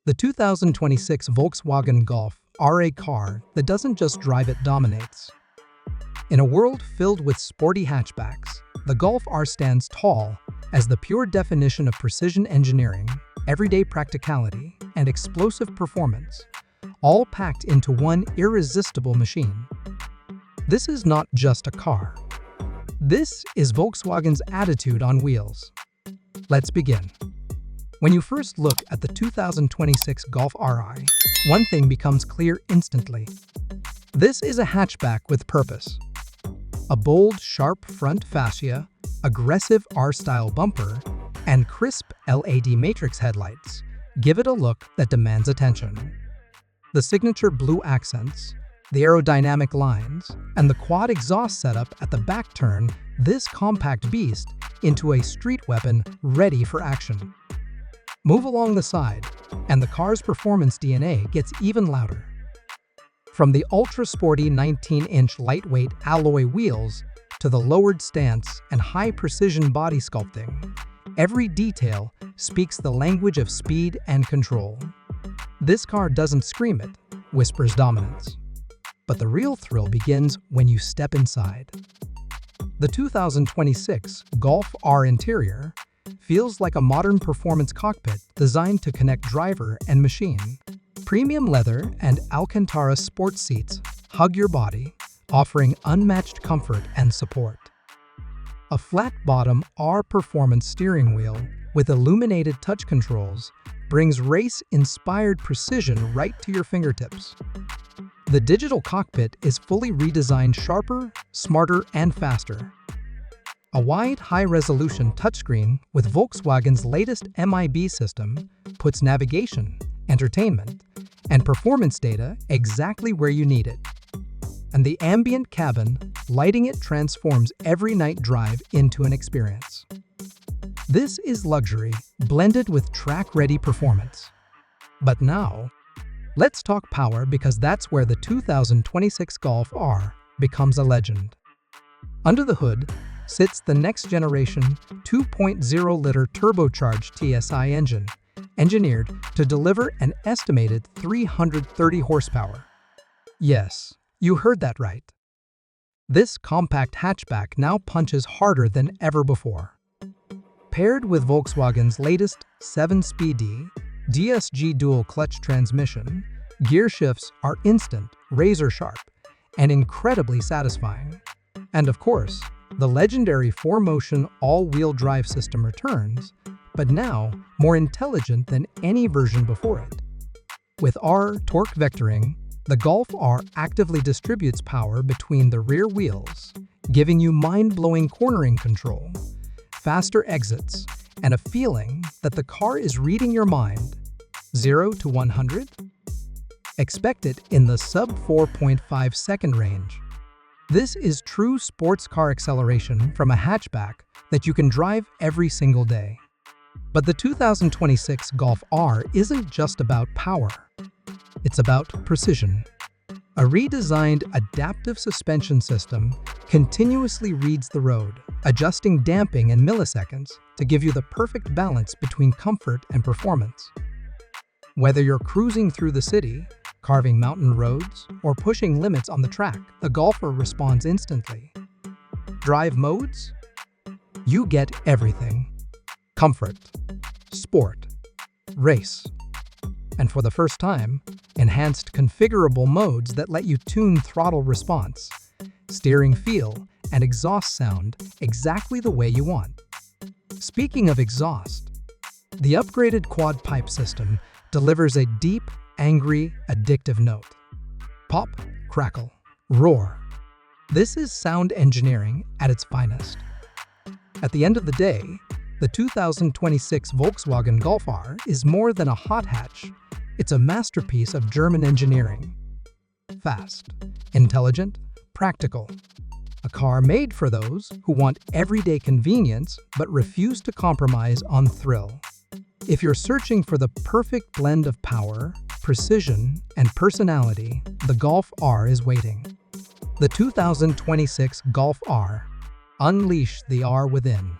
The 2026 Volkswagen Golf are a car that doesn't just drive, it dominates. In a world filled with sporty hatchbacks, the Golf R stands tall as the pure definition of precision engineering, everyday practicality, and explosive performance, all packed into one irresistible machine. This is not just a car. This is Volkswagen's attitude on wheels. Let's begin. When you first look at the 2026 Golf RI, one thing becomes clear instantly. This is a hatchback with purpose. A bold, sharp front fascia, aggressive R-style bumper, and crisp LED matrix headlights give it a look that demands attention. The signature blue accents, the aerodynamic lines, and the quad exhaust setup at the back turn this compact beast into a street weapon ready for action. Move along the side, and the car's performance DNA gets even louder. From the ultra-sporty 19-inch lightweight alloy wheels to the lowered stance and high-precision body sculpting, every detail speaks the language of speed and control. This car doesn't scream, it whispers dominance. But the real thrill begins when you step inside. The 2026 Golf R interior feels like a modern performance cockpit designed to connect driver and machine. Premium leather and Alcantara sports seats hug your body, offering unmatched comfort and support. A flat-bottom R performance steering wheel with illuminated touch controls brings race-inspired precision right to your fingertips. The digital cockpit is fully redesigned, sharper, smarter, and faster. A wide, high-resolution touchscreen with Volkswagen's latest MIB system puts navigation, entertainment, and performance data exactly where you need it. And the ambient cabin lighting it transforms every night drive into an experience. This is luxury blended with track-ready performance. But now, let's talk power, because that's where the 2026 Golf R becomes a legend. Under the hood sits the next-generation 2.0-liter turbocharged TSI engine, engineered to deliver an estimated 330 horsepower. Yes, you heard that right. This compact hatchback now punches harder than ever before. Paired with Volkswagen's latest 7-speed DSG dual-clutch transmission, gear shifts are instant, razor-sharp, and incredibly satisfying. And of course, the legendary 4Motion all-wheel drive system returns, but now more intelligent than any version before it. With R torque vectoring, the Golf R actively distributes power between the rear wheels, giving you mind-blowing cornering control, faster exits, and a feeling that the car is reading your mind. 0 to 100? Expect it in the sub-4.5-second range. This is true sports car acceleration from a hatchback that you can drive every single day. But the 2026 Golf R isn't just about power. It's about precision. A redesigned adaptive suspension system continuously reads the road, adjusting damping in milliseconds to give you the perfect balance between comfort and performance. Whether you're cruising through the city, carving mountain roads, or pushing limits on the track, the Golf R responds instantly. Drive modes? You get everything. Comfort, sport, race, and for the first time, enhanced configurable modes that let you tune throttle response, steering feel, and exhaust sound exactly the way you want. Speaking of exhaust, the upgraded quad pipe system delivers a deep, angry, addictive note. Pop, crackle, roar. This is sound engineering at its finest. At the end of the day, the 2026 Volkswagen Golf R is more than a hot hatch. It's a masterpiece of German engineering. Fast, intelligent, practical. A car made for those who want everyday convenience but refuse to compromise on thrill. If you're searching for the perfect blend of power, precision, and personality, the Golf R is waiting. The 2026 Golf R. Unleash the R within.